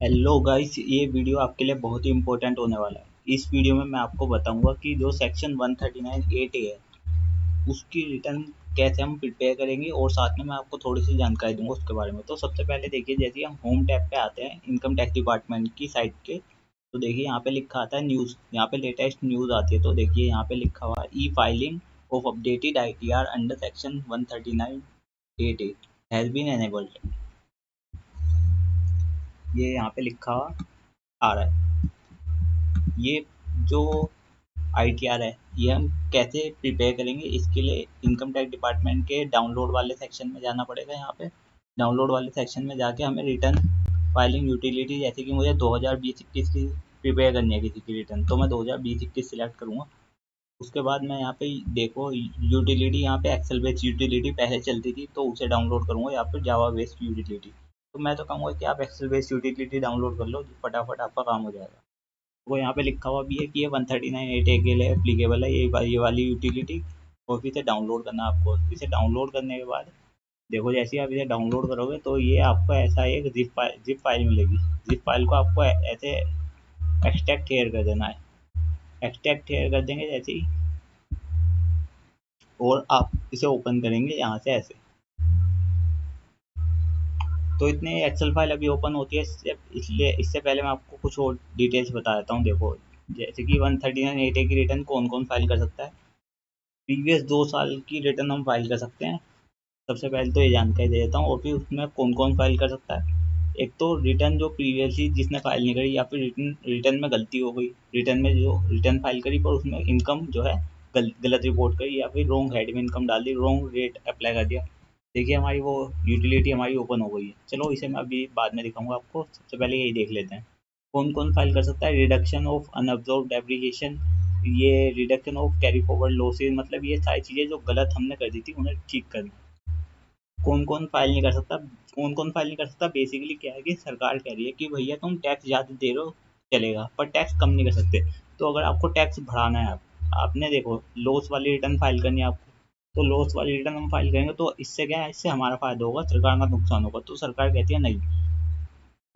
Hello guys, ये video आपके लिए बहुत ही इंपॉर्टेंट होने वाला है। इस वीडियो में मैं आपको बताऊंगा कि जो सेक्शन 139(8) है उसकी रिटर्न कैसे हम प्रिपेयर करेंगे, और साथ में मैं आपको थोड़ी सी जानकारी दूंगा उसके बारे में। तो सबसे पहले देखिए, जैसे हम होम टैब पे आते हैं इनकम टैक्स डिपार्टमेंट की साइट के, तो देखिए यहाँ पे लिखा आता है न्यूज़। यहाँ पे लेटेस्ट न्यूज़ आती है। तो देखिए यहाँ पे लिखा हुआ है e filing of updated ITR under section 139(8) has been enabled. ये यहाँ पे लिखा हुआ आ रहा है। ये जो ITR है ये हम कैसे प्रिपेयर करेंगे, इसके लिए इनकम टैक्स डिपार्टमेंट के डाउनलोड वाले सेक्शन में जाना पड़ेगा। यहाँ पे डाउनलोड वाले सेक्शन में जाके हमें रिटर्न फाइलिंग यूटिलिटी, जैसे कि मुझे 2020-21 की प्रिपेयर करनी है किसी की रिटर्न, तो मैं 2020-21 सिलेक्ट करूँगा। उसके बाद मैं यहाँ पे देखो यूटिलिटी, यहाँ पे एक्सेल बेस्ड यूटिलिटी पहले चलती थी तो उसे डाउनलोड करूँगा, या फिर जावा बेस्ड यूटिलिटी। तो मैं तो कहूँगा कि आप एक्सेल बेस्ड यूटिलिटी डाउनलोड कर लो, फटाफट आपका काम हो जाएगा। वो यहाँ पे लिखा हुआ भी है कि ये 139(8) के लिए एप्लीकेबल है, ये वाली यूटिलिटी। और फिर इसे डाउनलोड करना है आपको। इसे डाउनलोड करने के बाद देखो, जैसे ही आप इसे डाउनलोड करोगे तो ये आपको ऐसा एक जिप फाइल मिलेगी। जिप फाइल को आपको ऐसे एक्सट्रैक्ट हेयर कर देना है। एक्सट्रैक्ट हेयर कर देंगे जैसे ही, और आप इसे ओपन करेंगे यहाँ से ऐसे, तो इतने एक्सेल फाइल अभी ओपन होती है। इसलिए इससे पहले मैं आपको कुछ और डिटेल्स बता देता हूँ। देखो, जैसे कि 139(8) की रिटर्न कौन कौन फाइल कर सकता है। प्रीवियस 2 साल की रिटर्न हम फाइल कर सकते हैं। सबसे पहले तो ये जानकारी दे देता हूँ, और फिर उसमें कौन कौन फाइल कर सकता है। एक तो रिटर्न जो प्रीवियसली जिसने फाइल नहीं करी, या फिर रिटर्न में गलती हो गई, रिटर्न में जो रिटर्न फाइल करी पर उसमें इनकम जो है गलत रिपोर्ट करी, या फिर रॉन्ग हेड में इनकम डाल दी, रॉन्ग रेट अप्लाई कर दिया। देखिए हमारी वो यूटिलिटी हमारी ओपन हो गई है। चलो इसे मैं अभी बाद में दिखाऊंगा आपको, सबसे पहले यही देख लेते हैं कौन कौन फाइल कर सकता है। रिडक्शन ऑफ अनअब्जॉर्ब डेप्रिसिएशन, ये reduction of carry forward losses, मतलब ये सारी चीज़ें जो गलत हमने कर दी थी उन्हें ठीक करना। कौन कौन फाइल नहीं कर सकता, कौन कौन फाइल नहीं कर सकता, बेसिकली क्या है कि सरकार कह रही है कि भैया तुम टैक्स ज़्यादा दे रहे हो चलेगा, पर टैक्स कम नहीं कर सकते। तो अगर आपको टैक्स बढ़ाना है, आपने देखो लॉस वाली रिटर्न फाइल करनी है आपको, तो लॉस वाली रिटर्न हम फाइल करेंगे तो इससे क्या है, इससे हमारा फायदा होगा, सरकार का नुकसान होगा। तो सरकार कहती है नहीं,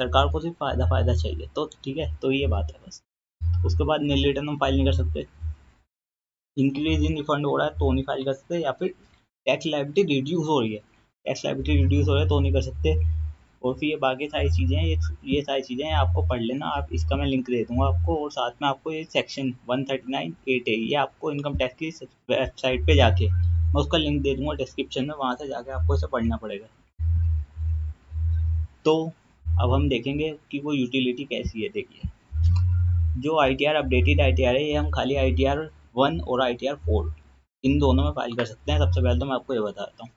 सरकार को सिर्फ फायदा फायदा चाहिए। तो ठीक है, तो ये बात है बस। उसके बाद नील रिटर्न हम फाइल नहीं कर सकते। इंक्रीज इन रिफंड हो रहा है तो नहीं फाइल कर सकते, या फिर टैक्स लायबिलिटी रिड्यूस हो रही है, टैक्स लायबिलिटी रिड्यूस हो रहा है तो नहीं कर सकते। और फिर ये बाकी सारी चीज़ें हैं, ये सारी चीज़ें हैं, आपको पढ़ लेना। आप इसका मैं लिंक दे दूंगा आपको, और साथ में आपको ये सेक्शन 139(8) है, ये आपको इनकम टैक्स की वेबसाइट पे जाके मैं उसका लिंक दे दूंगा डिस्क्रिप्शन में, वहाँ से जाके आपको इसे पढ़ना पड़ेगा। तो अब हम देखेंगे कि वो यूटिलिटी कैसी है। देखिए, जो ITR अपडेटेड ITR है, ये हम खाली ITR 1 और ITR 4 इन दोनों में फाइल कर सकते हैं। सबसे पहले तो मैं आपको ये बताता हूँ।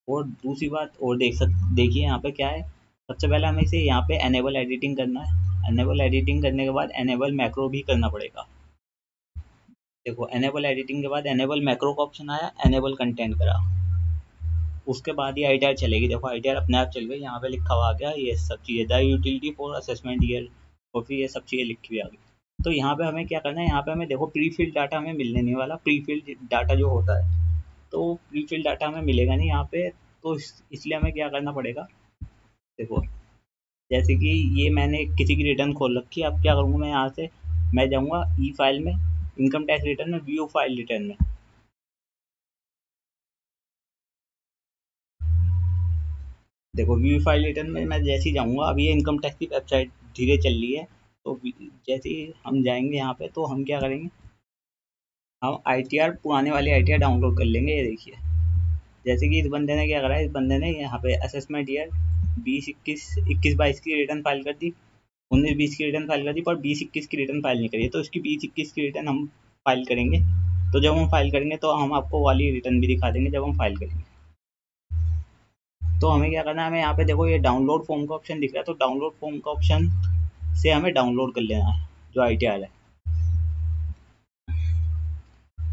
और दूसरी बात और देखिए यहाँ पे क्या है। सबसे पहले हमें इसे यहाँ पे एनेबल एडिटिंग करना है। एनेबल एडिटिंग करने के बाद एनेबल मैक्रो भी करना पड़ेगा। देखो, एनेबल एडिटिंग के बाद एनेबल मैक्रो का ऑप्शन आया, एनेबल कंटेंट करा, उसके बाद ये ITR चलेगी। देखो ITR अपने आप चल गई, यहाँ पे लिखा हुआ आ गया ये सब चीज़ें, the utility for assessment year, और फिर ये सब चीज़ें लिखी हुई आ गई। तो यहाँ पे हमें क्या करना है, यहाँ पे हमें देखो प्री फिल्ड डाटा हमें मिलने नहीं वाला। प्री फिल्ड डाटा जो होता है, तो प्री फिल्ड डाटा हमें मिलेगा नहीं यहाँ पे। तो इसलिए हमें क्या करना पड़ेगा। देखो, जैसे कि ये मैंने किसी की रिटर्न खोल रखी है, अब क्या करूँगा मैं, यहाँ से मैं जाऊँगा ई फाइल में, इनकम टैक्स रिटर्न में, व्यू फाइल रिटर्न में। देखो व्यू फाइल रिटर्न में मैं जैसे ही जाऊँगा, अभी ये इनकम टैक्स की वेबसाइट धीरे चल रही है, तो जैसे ही हम जाएंगे यहाँ पे तो हम क्या करेंगे, हम ITR पुराने वाले ITR डाउनलोड कर लेंगे। ये देखिए, जैसे कि इस बंदे ने क्या करा है, इस बंदे ने यहाँ पे असेसमेंट ईयर 20-21 की रिटर्न फाइल कर दी, 19-20 की रिटर्न फाइल कर दी, पर 20-21 की रिटर्न फाइल नहीं करी। तो इसकी 20-21 की रिटर्न हम फाइल करेंगे। तो जब हम फाइल करेंगे तो हम आपको वाली रिटर्न भी दिखा देंगे जब हम फाइल करेंगे। तो हमें क्या करना है, हमें यहाँ पे देखो ये डाउनलोड फॉर्म का ऑप्शन दिख रहा है, तो डाउनलोड फॉर्म का ऑप्शन से हमें डाउनलोड कर लेना है जो ITR है।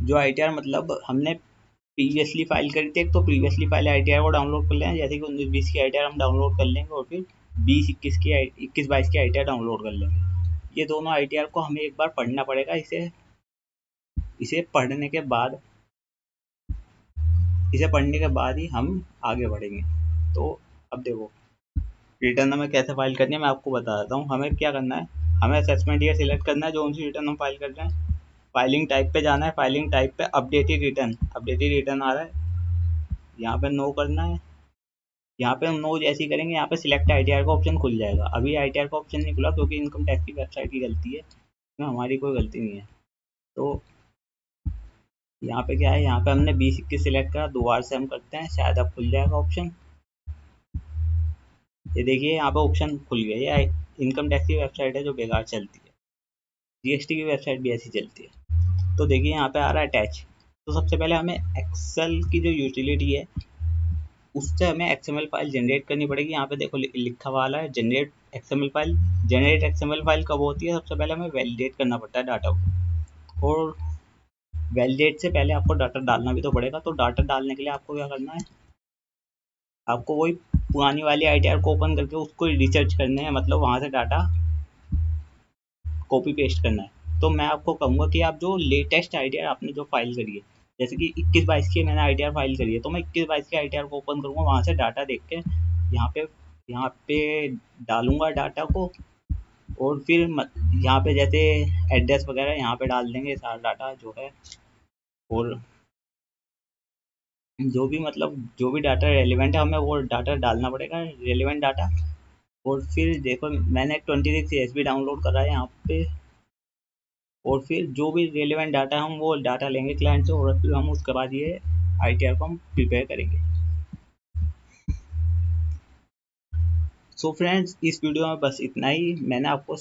जो ITR मतलब हमने प्रीवियसली फाइल करी थी, एक तो प्रीवियसली फाइल ITR को डाउनलोड कर लें, जैसे कि 19-20 की ITR हम डाउनलोड कर लेंगे, और फिर 21-22 की ITR डाउनलोड कर लेंगे। ये दोनों ITR को हमें एक बार पढ़ना पड़ेगा। इसे इसे पढ़ने के बाद इसे पढ़ने के बाद ही हम आगे बढ़ेंगे। तो अब देखो, रिटर्न हमें कैसे फाइल करनी है मैं आपको बता देता हूँ। हमें क्या करना है, हमें असेसमेंट ईयर सिलेक्ट करना है जो उनसी रिटर्न हम फाइल कर रहे हैं। फाइलिंग टाइप पे जाना है, फाइलिंग टाइप पे अपडेटेड रिटर्न आ रहा है, यहाँ पे नो करना है। यहाँ पे हम नो जैसे ही करेंगे यहाँ पे सिलेक्ट आईटीआर का ऑप्शन खुल जाएगा। अभी आईटीआर का ऑप्शन नहीं खुला क्योंकि इनकम टैक्स की वेबसाइट की गलती है, इसमें हमारी कोई गलती नहीं है। तो यहाँ पे क्या है, यहाँ पे हमने 2021 सिलेक्ट करा, दोबारा से हम करते हैं, शायद अब खुल जाएगा ऑप्शन। ये देखिए यहाँ पे ऑप्शन खुल गया। ये इनकम टैक्स की वेबसाइट है जो बेकार चलती है, जीएसटी की वेबसाइट भी ऐसी चलती है। तो देखिए यहाँ पे आ रहा है अटैच। तो सबसे पहले हमें एक्सेल की जो यूटिलिटी है उससे हमें एक्सएमएल फाइल जनरेट करनी पड़ेगी। यहाँ पे देखो लिखा वाला है generate XML file. Generate XML file कब होती है, सबसे पहले हमें वैलिडेट करना पड़ता है डाटा को, और वैलिडेट से पहले आपको डाटा डालना भी तो पड़ेगा। तो डाटा डालने के लिए आपको क्या करना है, आपको वही पुरानी वाली आईटीआर को ओपन करके उसको रिसर्च करना है, मतलब वहाँ से डाटा कॉपी पेस्ट करना है। तो मैं आपको कहूँगा कि आप जो लेटेस्ट आईटीआर आपने जो फाइल करी है, जैसे कि 21-22 की मैंने आईटीआर फाइल करी है, तो मैं 21-22 की आईटीआर को ओपन करूँगा, वहाँ से डाटा देख के यहाँ पे डालूंगा डाटा को, और फिर यहाँ पे जैसे एड्रेस वगैरह यहाँ पे डाल देंगे सारा डाटा जो है, और जो भी मतलब जो भी डाटा रेलिवेंट है हमें वो डाटा डालना पड़ेगा, रेलिवेंट डाटा। और फिर देखो मैंने 26 CSV डाउनलोड करा है यहाँ पे, और फिर जो भी रेलिवेंट डाटा हम वो डाटा लेंगे क्लाइंट से, और फिर हम उसके बाद ये आईटीआर को हम प्रिपेयर करेंगे। सो फ्रेंड्स, इस वीडियो में बस इतना ही। मैंने आपको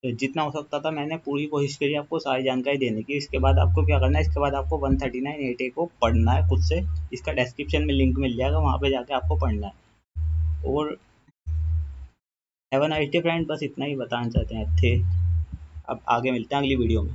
जितना हो सकता था मैंने पूरी कोशिश करी आपको सारी जानकारी देने की। इसके बाद आपको क्या करना है, इसके बाद आपको 139(8)A को पढ़ना है खुद से। इसका डिस्क्रिप्शन में लिंक मिल जाएगा, वहाँ पे जाके आपको पढ़ना है। और have a nice day friend, बस इतना ही बताना चाहते हैं थे। अब आगे मिलते हैं अगली वीडियो में।